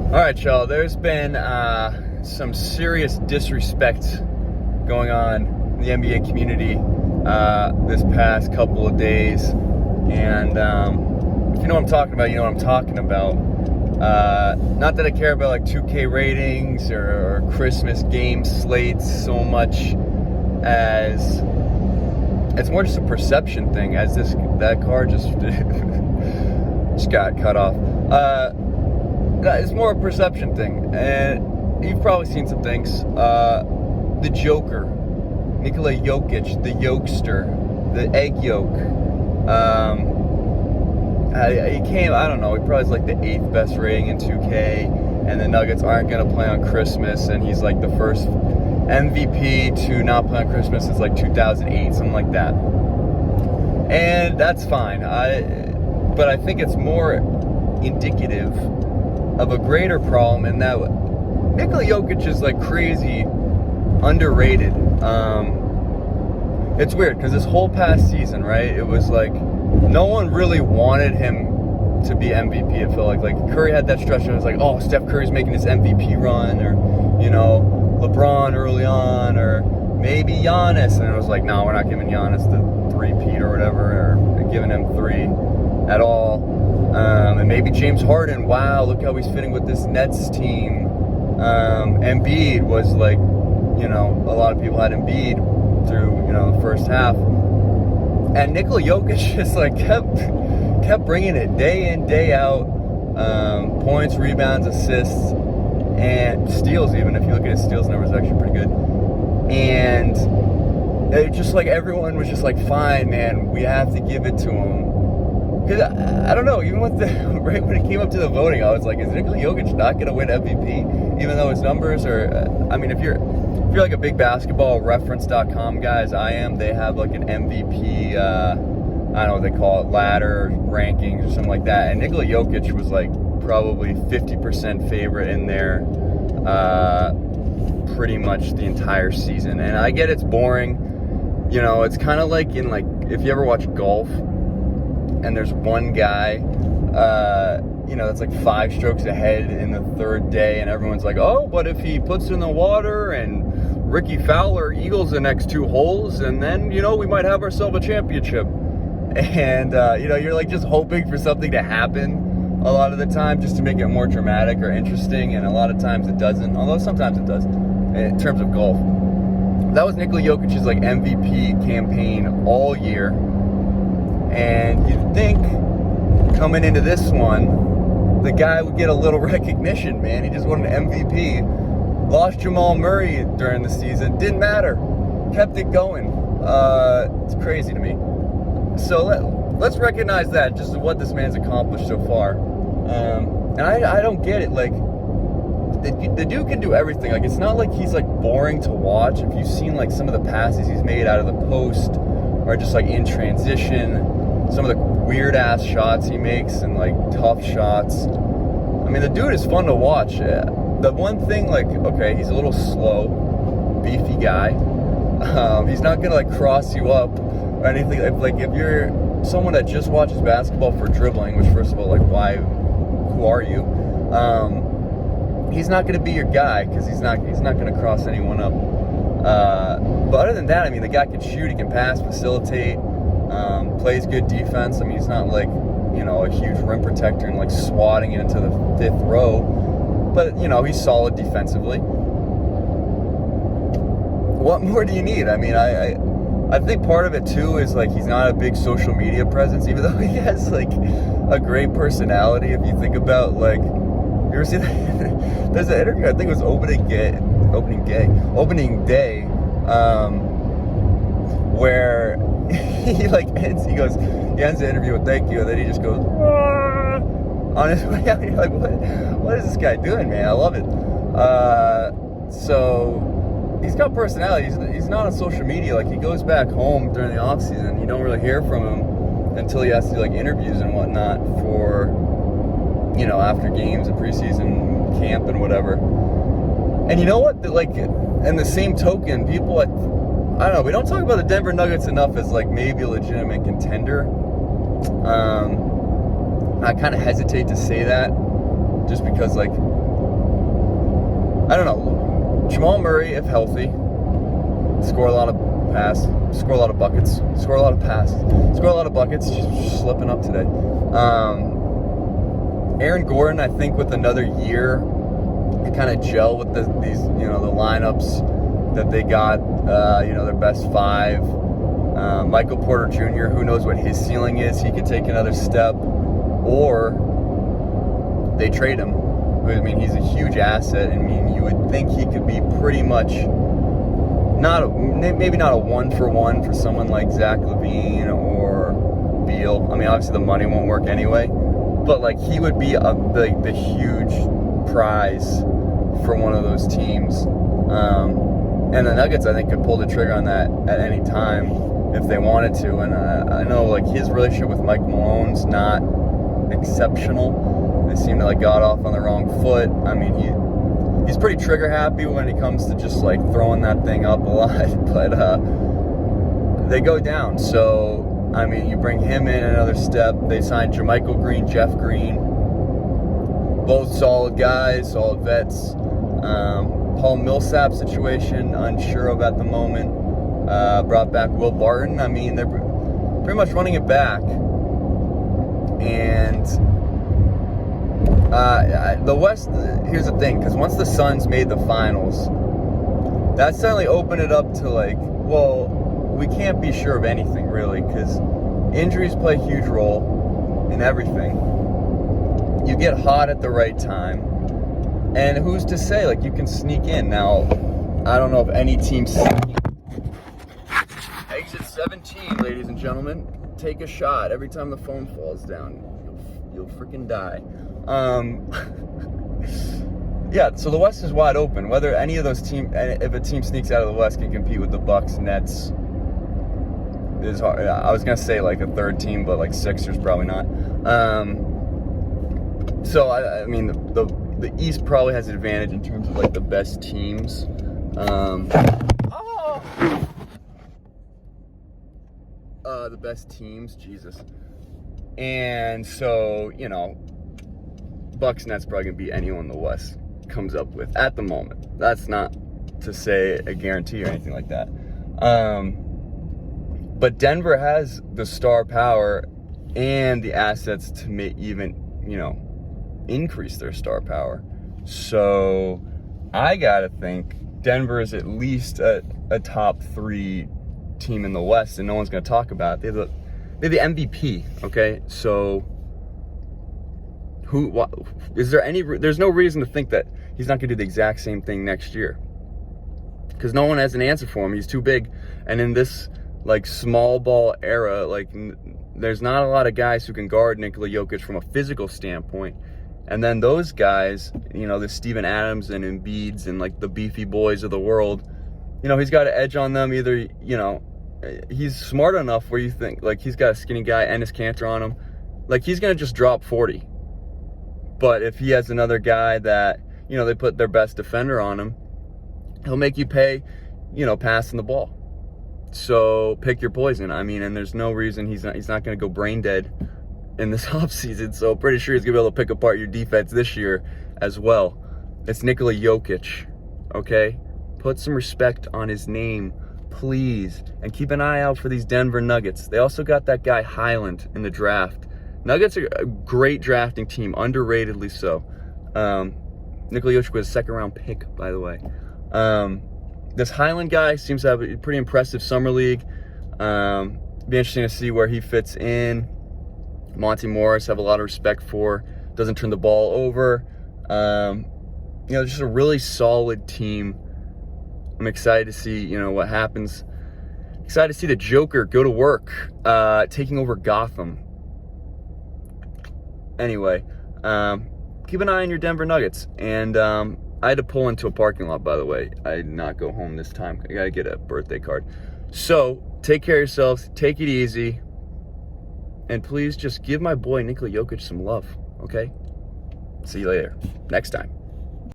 All right, y'all. There's been some serious disrespect going on in the NBA community this past couple of days. And if you know what I'm talking about, you know what I'm talking about. Not that I care about like 2K ratings or Christmas game slates so much as it's more just a perception thing, as that car just just got cut off. It's more a perception thing, and you've probably seen some things. The Joker, Nikola Jokic, the Yokester, the egg yolk. He came, I don't know, he probably has like the 8th best rating in 2K, and the Nuggets aren't going to play on Christmas, and he's like the first MVP to not play on Christmas since like 2008, something like that. And that's fine. But I think it's more indicative of a greater problem in that Nikola Jokic is like crazy underrated. It's weird because this whole past season, right, it was like no one really wanted him to be MVP. It felt like Curry had that stretch and it was like, oh, Steph Curry's making his MVP run, or LeBron early on, or maybe Giannis, and it was like, no, we're not giving Giannis the three-peat or whatever, or giving him 3 at all. And maybe James Harden, wow, look how he's fitting with this Nets team. Embiid was like, a lot of people had Embiid through, the first half. And Nikola Jokic just like kept bringing it day in, day out. Points, rebounds, assists, and steals even. If you look at his steals numbers, it's actually pretty good. And it just like everyone was just like, fine, man, we have to give it to him. Because I don't know, even with right when it came up to the voting, I was like, is Nikola Jokic not going to win MVP? Even though his numbers are, if you're like a big basketball reference.com guy, as I am, they have like an MVP, I don't know what they call it, ladder rankings or something like that. And Nikola Jokic was like probably 50% favorite in there pretty much the entire season. And I get it's boring. It's kind of like in like, if you ever watch golf, and there's one guy, that's like 5 strokes ahead in the 3rd day, and everyone's like, oh, but if he puts it in the water and Ricky Fowler eagles the next 2 holes, and then, we might have ourselves a championship. And, you're like just hoping for something to happen a lot of the time just to make it more dramatic or interesting, and a lot of times it doesn't, although sometimes it does in terms of golf. That was Nikola Jokic's like MVP campaign all year. And you'd think, coming into this one, the guy would get a little recognition, man. He just won an MVP. Lost Jamal Murray during the season. Didn't matter. Kept it going. It's crazy to me. So let's recognize that, just what this man's accomplished so far. And I don't get it. Like, the dude can do everything. Like, it's not like he's, like, boring to watch. If you've seen, like, some of the passes he's made out of the post, or just, like, in transition, some of the weird-ass shots he makes and, like, tough shots. I mean, the dude is fun to watch. The one thing, like, okay, he's a little slow, beefy guy. He's not going to, like, cross you up or anything. Like, if you're someone that just watches basketball for dribbling, which, first of all, like, who are you? He's not going to be your guy because he's not going to cross anyone up. But other than that, I mean, the guy can shoot, he can pass, facilitate, plays good defense. I mean, he's not like, a huge rim protector and like swatting it into the 5th row. But, he's solid defensively. What more do you need? I mean, I think part of it too is like he's not a big social media presence, even though he has like a great personality. If you think about like, you ever see that? There's an interview, I think it was opening day, where he like ends the interview with thank you, and then he just goes on his way out. You're like, what is this guy doing, man? I love it. So he's got personality. He's not on social media. Like, he goes back home during the off season. You don't really hear from him until he has to do like interviews and whatnot for, after games and preseason camp and whatever. And you know what? Like, in the same token, people, I don't know, we don't talk about the Denver Nuggets enough as like maybe a legitimate contender. I kind of hesitate to say that just because like I don't know. Jamal Murray, if healthy, score a lot of buckets, score a lot of buckets, just slipping up today. Aaron Gordon, I think with another year to kind of gel with these, the lineups that they got, their best five. Michael Porter Jr., who knows what his ceiling is. He could take another step, or they trade him. I mean, he's a huge asset. I mean, you would think he could be pretty much maybe not a one-for-one for someone like Zach LaVine or Beal. I mean, obviously the money won't work anyway, but like he would be the huge prize for one of those teams. And the Nuggets, I think, could pull the trigger on that at any time if they wanted to. And I know like his relationship with Mike Malone's not exceptional. They seem to like got off on the wrong foot. I mean, he's pretty trigger happy when it comes to just like throwing that thing up a lot, but they go down. So I mean, you bring him in another step. They signed JaMychal Green, Jeff Green, both solid guys, solid vets. Paul Millsap situation, unsure of at the moment. Brought back Will Barton. I mean, they're pretty much running it back. And the West, here's the thing, because once the Suns made the finals, that suddenly opened it up to like, well, we can't be sure of anything really, because injuries play a huge role in everything. You get hot at the right time, and who's to say, like, you can sneak in. Now, I don't know if any team exit 17, ladies and gentlemen. Take a shot every time the phone falls down. You'll freaking die. Yeah, so the West is wide open. Whether any of those teams, if a team sneaks out of the West, can compete with the Bucks, Nets, is hard. I was gonna say like a third team, but like Sixers probably not. So I mean the East probably has an advantage in terms of like the best teams. The best teams, Jesus. And so, Bucks Nets probably gonna beat anyone the West comes up with at the moment. That's not to say a guarantee or anything like that. But Denver has the star power and the assets to even, increase their star power. So I gotta think Denver is at least a top 3 team in the West, and no one's gonna talk about it. They're the MVP, okay? So there's no reason to think that he's not gonna do the exact same thing next year, because no one has an answer for him. He's too big, and in this like small ball era, like there's not a lot of guys who can guard Nikola Jokic from a physical standpoint. And then those guys, the Steven Adams and Embiids and like the beefy boys of the world, he's got an edge on them. Either, he's smart enough where you think like he's got a skinny guy and his cancer on him, like he's gonna just drop 40. But if he has another guy that, they put their best defender on him, he'll make you pay, passing the ball. So pick your poison. I mean, and there's no reason he's not going to go brain dead in this offseason. So pretty sure he's going to be able to pick apart your defense this year as well. It's Nikola Jokic, okay? Put some respect on his name, please. And keep an eye out for these Denver Nuggets. They also got that guy Highland in the draft. Nuggets are a great drafting team, underratedly so. Nikola Jokic was a second-round pick, by the way. This Highland guy seems to have a pretty impressive summer league. Be interesting to see where he fits in. Monty Morris, have a lot of respect for. Doesn't turn the ball over. Just a really solid team. I'm excited to see, what happens. Excited to see the Joker go to work, taking over Gotham. Anyway, keep an eye on your Denver Nuggets. And I had to pull into a parking lot, by the way. I did not go home this time. I got to get a birthday card. So, take care of yourselves. Take it easy. And please just give my boy Nikola Jokic some love, okay? See you later. Next time.